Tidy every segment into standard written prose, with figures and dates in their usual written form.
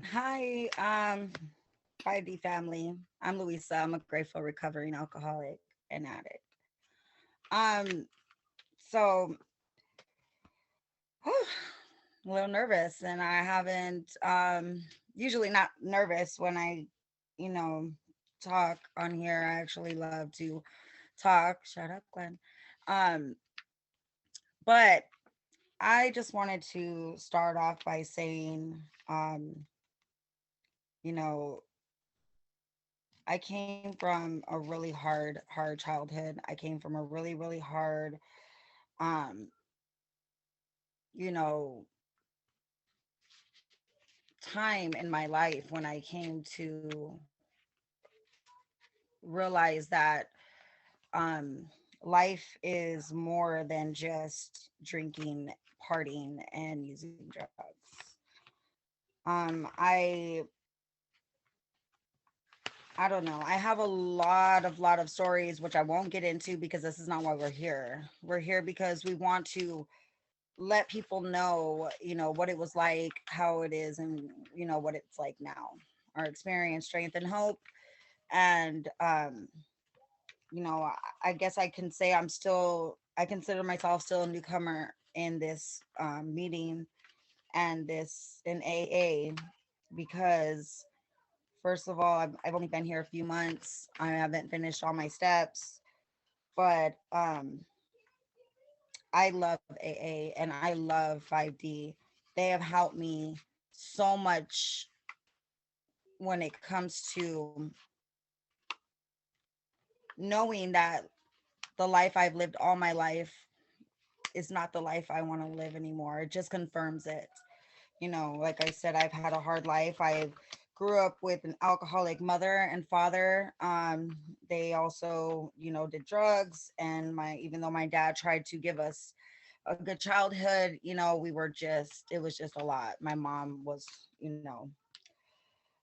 Hi, 5D family. I'm Louisa. I'm a grateful recovering alcoholic and addict. Um, so a little nervous, and I haven't usually not nervous when I, you know, talk on here. I actually love to talk. Shut up, Glenn. Um, but I just wanted to start off by saying, you know, I came from a really hard childhood. I came from a really hard, um, you know, time in my life when I came to realize that um, life is more than just drinking, partying, and using drugs. I don't know. I have a lot of stories which I won't get into because this is not why we're here. We're here because we want to let people know, what it was like, how it is, and what it's like now. Our experience, strength, and hope. And I guess I can say I consider myself still a newcomer in this meeting and this in AA because first of all, I've only been here a few months. I haven't finished all my steps, but I love AA and I love 5D. They have helped me so much when it comes to knowing that the life I've lived all my life is not the life I want to live anymore. It just confirms it. Like I said, I've had a hard life. I grew up with an alcoholic mother and father. They also, did drugs, and my even though my dad tried to give us a good childhood, we were just it was just a lot. My mom was,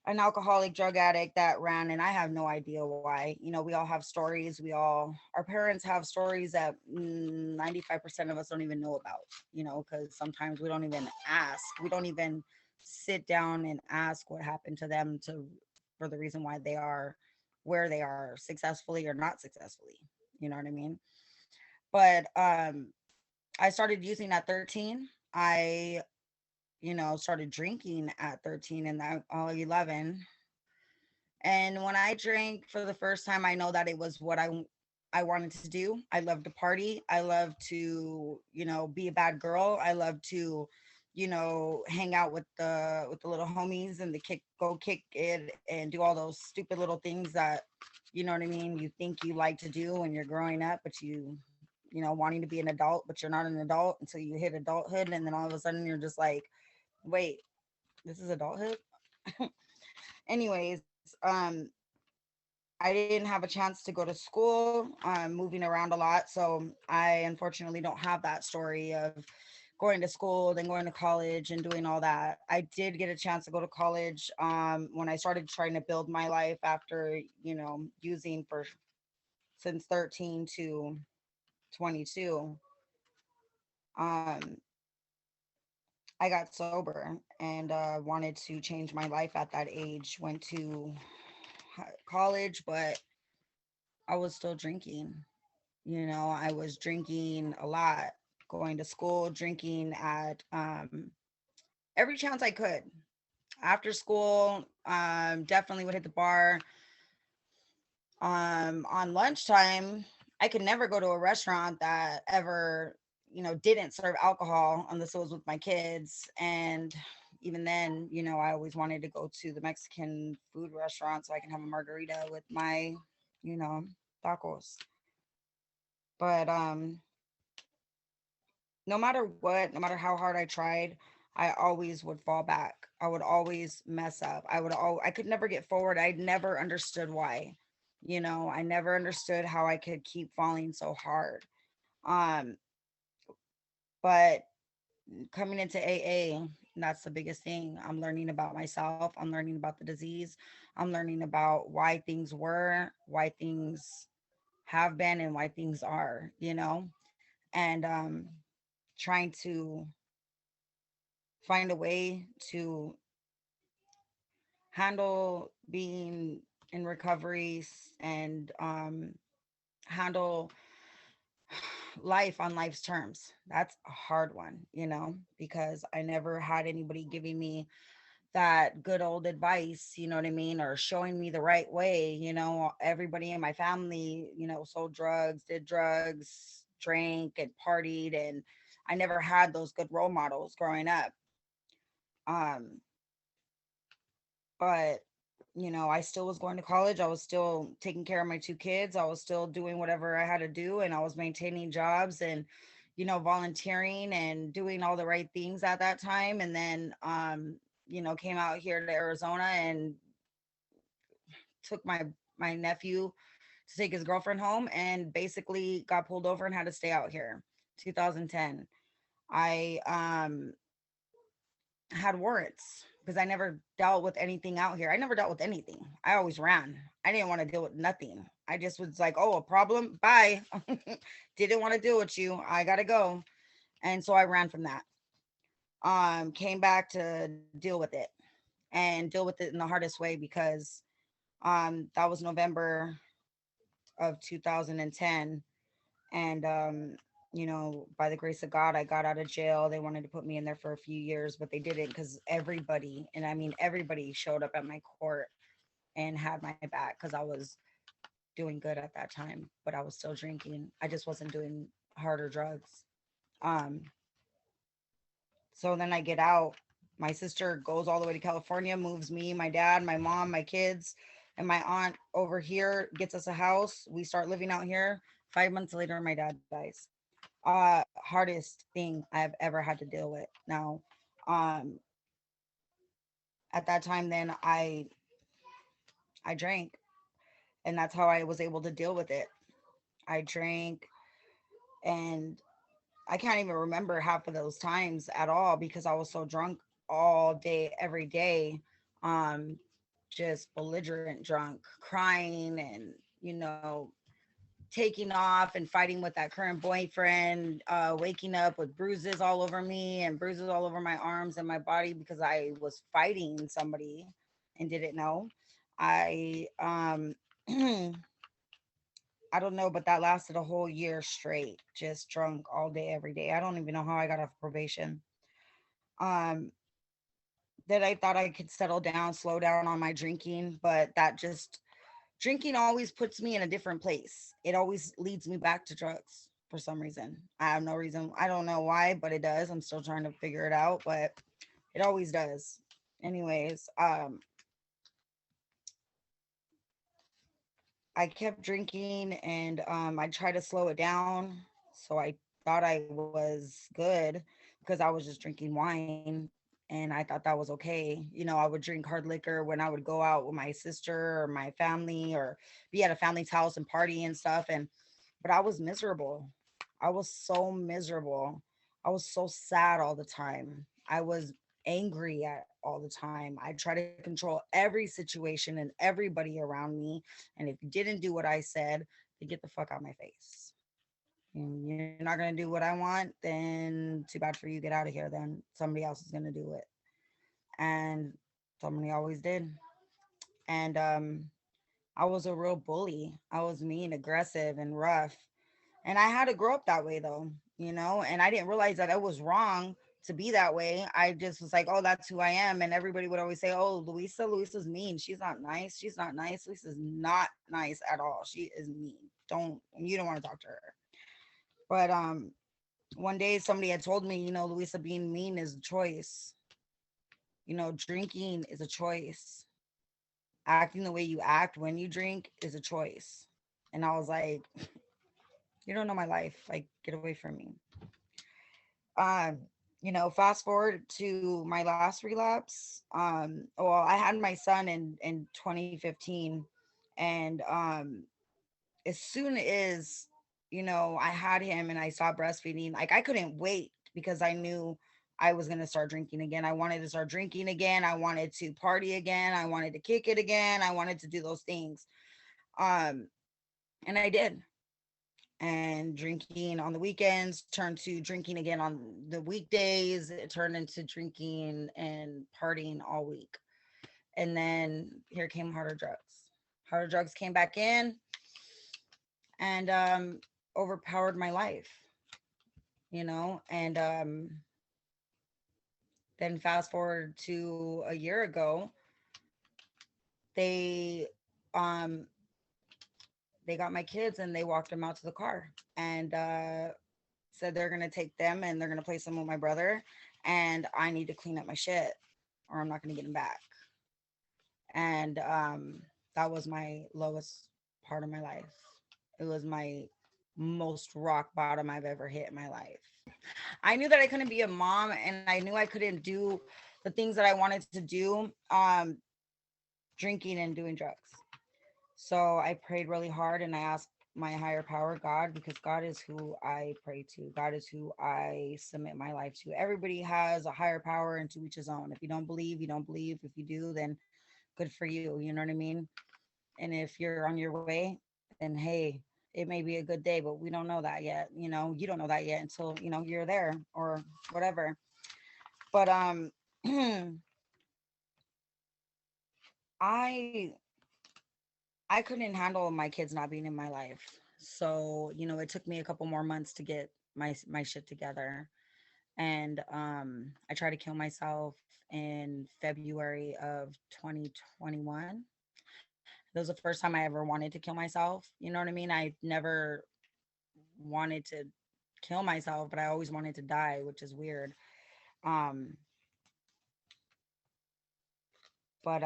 an alcoholic drug addict that ran, and I have no idea why. We all have stories. Our parents have stories that 95% of us don't even know about, because sometimes we don't even ask. We don't even sit down and ask what happened to them for the reason why they are where they are, successfully or not successfully. You know what I mean? But I started using at 13. I started drinking at 13 and that 11. And when I drank for the first time, I know that it was what I wanted to do. I love to party. I love to, be a bad girl. I love to, hang out with the little homies and the kick it and do all those stupid little things that, you know what I mean, you think you like to do when you're growing up, but wanting to be an adult, but you're not an adult until you hit adulthood, and then all of a sudden you're just like, wait, this is adulthood. Anyways, I didn't have a chance to go to school. I'm moving around a lot, so I unfortunately don't have that story of going to school, then going to college, and doing all that. I did get a chance to go to college when I started trying to build my life after using for since 13 to 22. Um, I got sober and wanted to change my life at that age. Went to college, but I was still drinking. I was drinking a lot, going to school, drinking at every chance I could. After school, definitely would hit the bar. On lunchtime, I could never go to a restaurant that ever, didn't serve alcohol unless it was with my kids. And even then, I always wanted to go to the Mexican food restaurant so I can have a margarita with my, you know, tacos. But no matter what, no matter how hard I tried, I always would fall back. I would always mess up. I could never get forward. I never understood why. I never understood how I could keep falling so hard. Um, but coming into AA, that's the biggest thing. I'm learning about myself. I'm learning about the disease. I'm learning about why things were, why things have been, and why things are, and trying to find a way to handle being in recovery and handle life on life's terms. That's a hard one, because I never had anybody giving me that good old advice, you know what I mean, or showing me the right way. Everybody in my family, sold drugs, did drugs, drank and partied, and I never had those good role models growing up. Um, but I still was going to college. I was still taking care of my two kids. I was still doing whatever I had to do, and I was maintaining jobs and volunteering and doing all the right things at that time. And then came out here to Arizona and took my nephew to take his girlfriend home, and basically got pulled over and had to stay out here. 2010. I had warrants because I never dealt with anything out here. I never dealt with anything. I always ran. I didn't want to deal with nothing. I just was like, oh, a problem? Bye. Didn't want to deal with you. I gotta go. And so I ran from that. Came back to deal with it and deal with it in the hardest way, because that was November of 2010. And by the grace of God, I got out of jail. They wanted to put me in there for a few years, but they didn't, because everybody, and I mean everybody, showed up at my court and had my back, because I was doing good at that time, but I was still drinking. I just wasn't doing harder drugs. um so then I get out. My sister goes all the way to California, moves me, my dad, my mom, my kids, and my aunt over here, gets us a house. We start living out here. 5 months later, my dad dies. Hardest thing I've ever had to deal with. Now, um, at that time, then I drank, and that's how I was able to deal with it. I drank, and I can't even remember half of those times at all, because I was so drunk all day, every day. Um, just belligerent drunk, crying, and taking off and fighting with that current boyfriend, waking up with bruises all over me and bruises all over my arms and my body, because I was fighting somebody and didn't know. I I don't know, but that lasted a whole year straight, just drunk all day, every day. I don't even know how I got off probation. Um, that I thought I could settle down, slow down on my drinking, but that just drinking always puts me in a different place. It always leads me back to drugs for some reason. I have no reason. I don't know why, but it does. I'm still trying to figure it out, but it always does. Anyways, I kept drinking, and I tried to slow it down. So I thought I was good, because I was just drinking wine, and I thought that was okay. I would drink hard liquor when I would go out with my sister or my family, or be at a family's house and party and stuff. But I was miserable. I was so miserable. I was so sad all the time. I was angry at all the time. I try to control every situation and everybody around me. And if you didn't do what I said, then get the fuck out of my face. And you're not gonna do what I want, then too bad for you. Get out of here. Then somebody else is gonna do it. And somebody always did. And I was a real bully. I was mean, aggressive, and rough. And I had to grow up that way, though, and I didn't realize that it was wrong to be that way. I just was like, oh, that's who I am. And everybody would always say, oh, Luisa's mean. She's not nice. She's not nice. Luisa's not nice at all. She is mean. You don't want to talk to her. But one day somebody had told me, Luisa, being mean is a choice. Drinking is a choice. Acting the way you act when you drink is a choice. And I was like, you don't know my life. Like, get away from me. Um, fast forward to my last relapse. Well, I had my son in 2015, and as soon as I had him and I stopped breastfeeding, like I couldn't wait, because I knew I was gonna start drinking again. I wanted to start drinking again. I wanted to party again. I wanted to kick it again. I wanted to do those things. Um, and I did. And drinking on the weekends turned to drinking again on the weekdays. It turned into drinking and partying all week. And then here came harder drugs. Harder drugs came back in and overpowered my life, and then fast forward to a year ago, they um they got my kids and they walked them out to the car and said they're gonna take them and they're gonna place them with my brother, and I need to clean up my shit or I'm not gonna get them back. And that was my lowest part of my life. It was my most rock bottom I've ever hit in my life. I knew that I couldn't be a mom, and I knew I couldn't do the things that I wanted to do, drinking and doing drugs. So I prayed really hard and I asked my higher power, God, because God is who I pray to. God is who I submit my life to. Everybody has a higher power, and to each his own. If you don't believe, you don't believe. If you do, then good for you. You know what I mean? And if you're on your way, then hey, it may be a good day, but we don't know that yet. You don't know that yet until, you're there or whatever. But I I couldn't handle my kids not being in my life. So, it took me a couple more months to get my shit together. And I tried to kill myself in February of 2021. That was the first time I ever wanted to kill myself. You know what I mean? I never wanted to kill myself, but I always wanted to die, which is weird. Um, but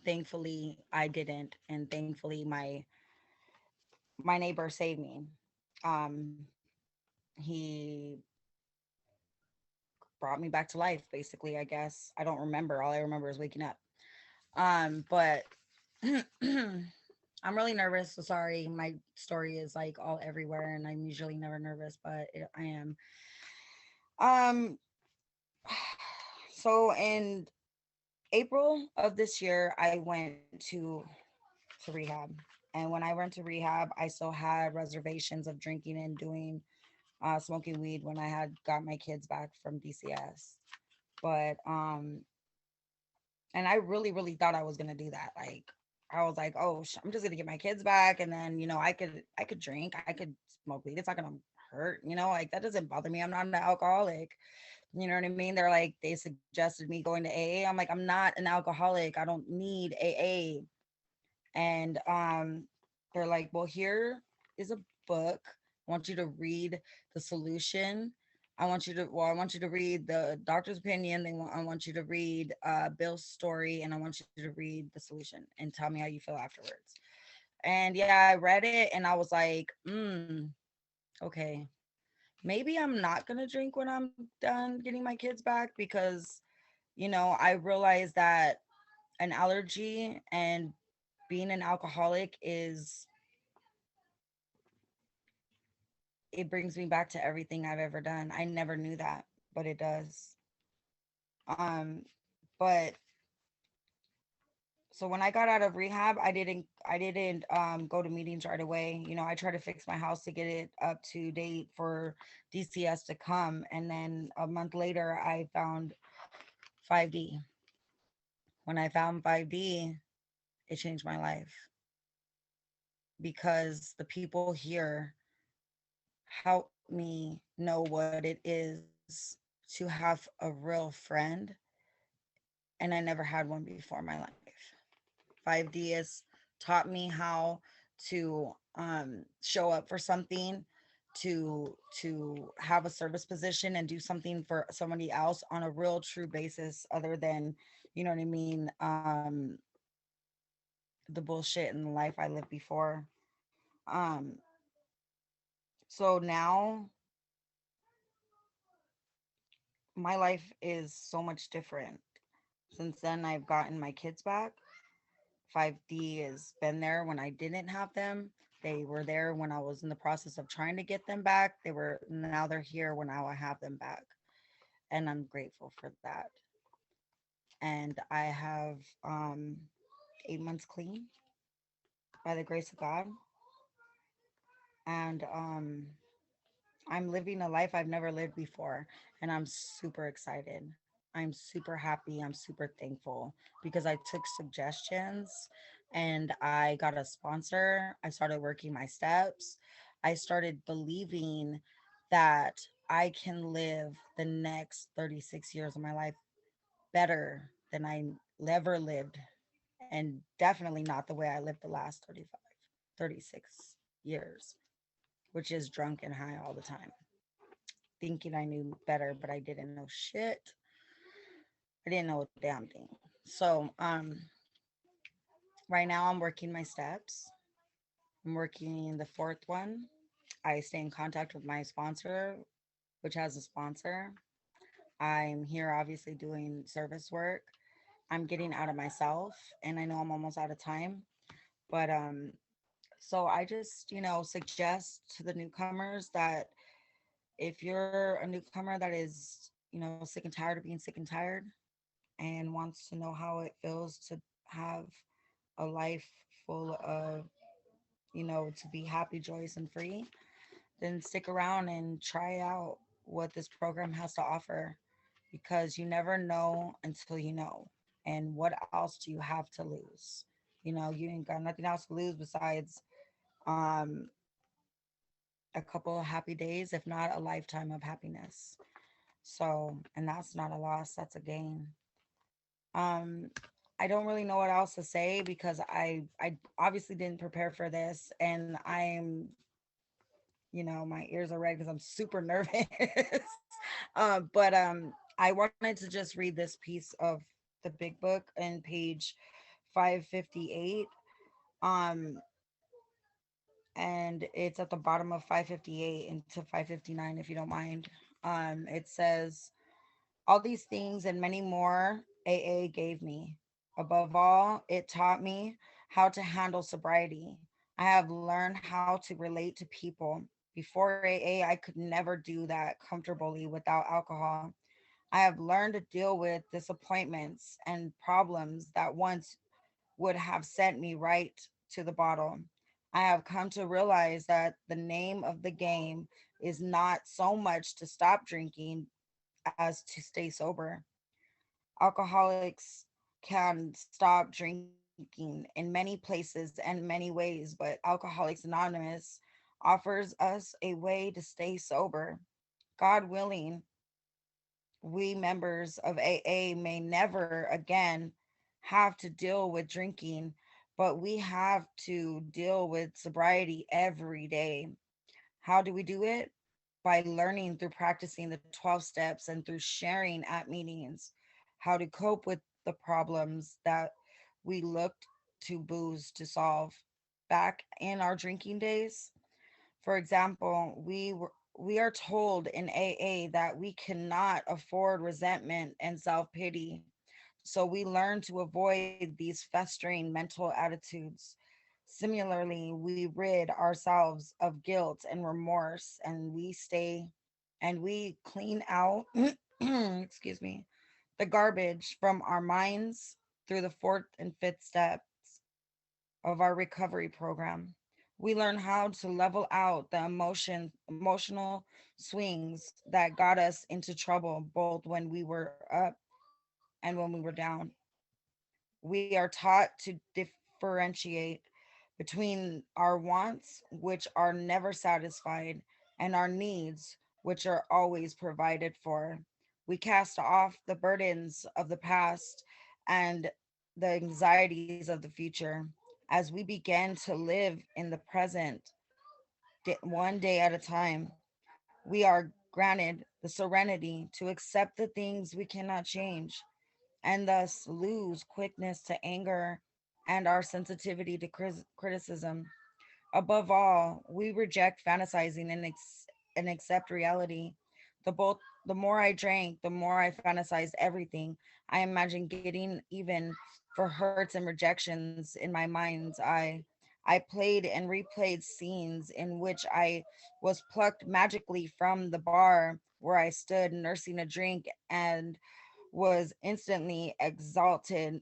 thankfully I didn't, and thankfully my neighbor saved me. Um, he brought me back to life, basically, I guess. I don't remember. All I remember is waking up. But I'm really nervous. So sorry. My story is like all everywhere, and I'm usually never nervous, but I am. Um, so in April of this year, I went to rehab. And when I went to rehab, I still had reservations of drinking and doing smoking weed when I had got my kids back from DCS. But and I really, really thought I was gonna do that. Like I was like, oh, I'm just gonna get my kids back, and then I could drink, I could smoke weed. It's not gonna hurt, like that doesn't bother me. I'm not an alcoholic. You know what I mean? They're like, they suggested me going to AA. I'm like, I'm not an alcoholic. I don't need AA. And they're like, well, here is a book. I want you to read the solution. I want you to read the doctor's opinion. I want you to read Bill's story, and I want you to read the solution and tell me how you feel afterwards. And yeah, I read it and I was like, okay, maybe I'm not gonna drink when I'm done getting my kids back, because I realized that an allergy and being an alcoholic is it brings me back to everything I've ever done. I never knew that, but it does. Um, but so when I got out of rehab, I didn't go to meetings right away. I tried to fix my house to get it up to date for DCS to come, and then a month later I found 5D. When I found 5D, it changed my life, because the people here helped me know what it is to have a real friend, and I never had one before in my life. 5D has taught me how to show up for something, to have a service position and do something for somebody else on a real true basis, other than, you know what I mean, the bullshit and the life I lived before. Um, so now my life is so much different. Since then, I've gotten my kids back. 5D has been there when I didn't have them. They were there when I was in the process of trying to get them back. Now they're here when I have them back. And I'm grateful for that. And I have 8 months clean by the grace of God. And I'm living a life I've never lived before. And I'm super excited. I'm super happy. I'm super thankful because I took suggestions and I got a sponsor. I started working my steps. I started believing that I can live the next 36 years of my life better than I ever lived. And definitely not the way I lived the last 35, 36 years, which is drunk and high all the time, thinking I knew better, but I didn't know shit. I didn't know a damn thing. So, right now I'm working my steps. I'm working the fourth one. I stay in contact with my sponsor, which has a sponsor. I'm here obviously doing service work. I'm getting out of myself and I know I'm almost out of time, but so I just, suggest to the newcomers that if you're a newcomer that is, sick and tired of being sick and tired and wants to know how it feels to have a life full of, to be happy, joyous, and free, then stick around and try out what this program has to offer because you never know until you know. And what else do you have to lose? You ain't got nothing else to lose besides um, a couple of happy days, if not a lifetime of happiness. So, and that's not a loss, that's a gain. Um, I don't really know what else to say because I obviously didn't prepare for this, and I'm, my ears are red because I'm super nervous. But I wanted to just read this piece of the big book in page 558. Um, and it's at the bottom of 558 into 559, if you don't mind. It says, all these things and many more AA gave me. Above all, it taught me how to handle sobriety. I have learned how to relate to people. Before AA, I could never do that comfortably without alcohol. I have learned to deal with disappointments and problems that once would have sent me right to the bottle. I have come to realize that the name of the game is not so much to stop drinking as to stay sober. Alcoholics can stop drinking in many places and many ways, but Alcoholics Anonymous offers us a way to stay sober. God willing, we members of AA may never again have to deal with drinking, but we have to deal with sobriety every day. How do we do it? By learning through practicing the 12 steps and through sharing at meetings how to cope with the problems that we looked to booze to solve. Back in our drinking days, for example, we are told in AA that we cannot afford resentment and self-pity. So we learn to avoid these festering mental attitudes. Similarly, we rid ourselves of guilt and remorse and we clean out excuse me, the garbage from our minds through the fourth and fifth steps of our recovery program. We learn how to level out the emotional swings that got us into trouble both when we were up and when we were down. We are taught to differentiate between our wants, which are never satisfied, and our needs, which are always provided for. We cast off the burdens of the past and the anxieties of the future as we begin to live in the present, one day at a time. We are granted the serenity to accept the things we cannot change and thus lose quickness to anger and our sensitivity to criticism. Above all, we reject fantasizing and accept reality. The more I drank, the more I fantasized everything. I imagined getting even for hurts and rejections in my mind's eye. I played and replayed scenes in which I was plucked magically from the bar where I stood nursing a drink and was instantly exalted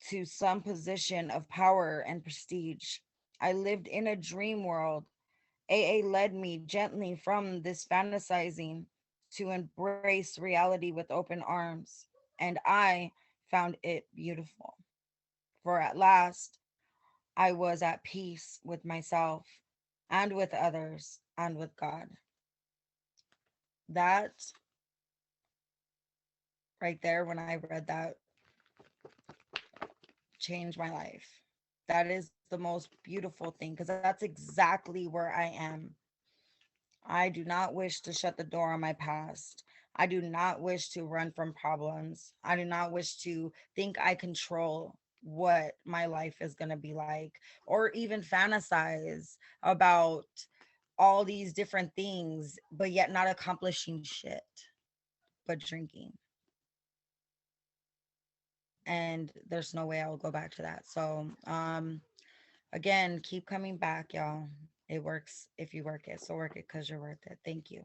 to some position of power and prestige. I lived in a dream world. AA led me gently from this fantasizing to embrace reality with open arms. And I found it beautiful. For at last, I was at peace with myself and with others and with God. That right there, when I read that, changed my life. That is the most beautiful thing because that's exactly where I am. I do not wish to shut the door on my past. I do not wish to run from problems. I do not wish to think I control what my life is going to be like, or even fantasize about all these different things, but yet not accomplishing shit but drinking. And there's no way I will go back to that. So, again, keep coming back, y'all. It works if you work it. So work it because you're worth it. Thank you.